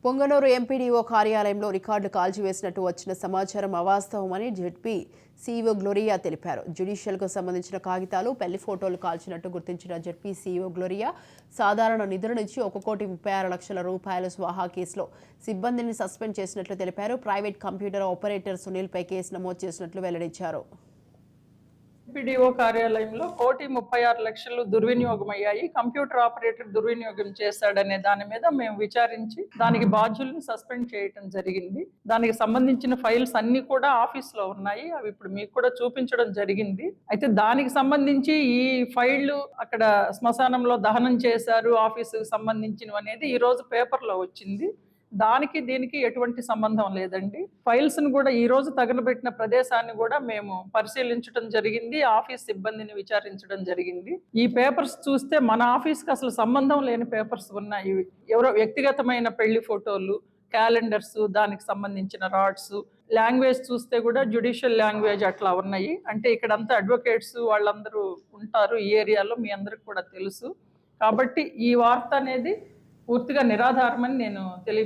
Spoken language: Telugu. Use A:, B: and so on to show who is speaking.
A: పొంగనూరు ఎంపీడీఓ కార్యాలయంలో రికార్డులు కాల్చివేసినట్టు వచ్చిన సమాచారం అవాస్తవమని జెడ్పీ సీఈఓ గ్లోరియా తెలిపారు. జ్యుడిషియల్కు సంబంధించిన కాగితాలు, పెళ్లి ఫోటోలు కాల్చినట్టు గుర్తించిన జెడ్పీ సీఈఓ గ్లోరియా సాధారణ నిధుల నుంచి 1,36,00,000 రూపాయల స్వాహా కేసులో సిబ్బందిని సస్పెండ్ చేసినట్లు తెలిపారు. ప్రైవేట్ కంప్యూటర్ ఆపరేటర్ సునీల్పై కేసు నమోదు చేసినట్లు వెల్లడించారు.
B: ఎంపీడీఓ కార్యాలయంలో 1,36,00,000 దుర్వినియోగమయ్యాయి. కంప్యూటర్ ఆపరేటర్ దుర్వినియోగం చేశాడనే దాని మీద మేము విచారించి దానికి బాధ్యులను సస్పెండ్ చేయడం జరిగింది. దానికి సంబంధించిన ఫైల్స్ అన్ని కూడా ఆఫీస్లో ఉన్నాయి. అవి ఇప్పుడు మీకు కూడా చూపించడం జరిగింది. అయితే దానికి సంబంధించి ఈ ఫైళ్లు అక్కడ శ్మశానంలో దహనం చేశారు ఆఫీసుకు సంబంధించినవి అనేది ఈ రోజు పేపర్లో వచ్చింది. దానికి దీనికి ఎటువంటి సంబంధం లేదండి. ఫైల్స్ ను కూడా ఈ రోజు తగలబెట్టిన ప్రదేశాన్ని కూడా మేము పరిశీలించడం జరిగింది. ఆఫీస్ సిబ్బందిని విచారించడం జరిగింది. ఈ పేపర్స్ చూస్తే మన ఆఫీస్కి అసలు సంబంధం లేని పేపర్స్ ఉన్నాయి. ఎవరో వ్యక్తిగతమైన పెళ్లి ఫోటోలు, క్యాలెండర్స్, దానికి సంబంధించిన రాడ్స్, లాంగ్వేజ్ చూస్తే కూడా జ్యుడిషియల్ లాంగ్వేజ్ అట్లా ఉన్నాయి. అంటే ఇక్కడంతా అడ్వకేట్స్ వాళ్ళందరూ ఉంటారు ఈ ఏరియాలో, మీ అందరికి కూడా తెలుసు. కాబట్టి ఈ వార్త అనేది పూర్తిగా నిరాధారమని నేను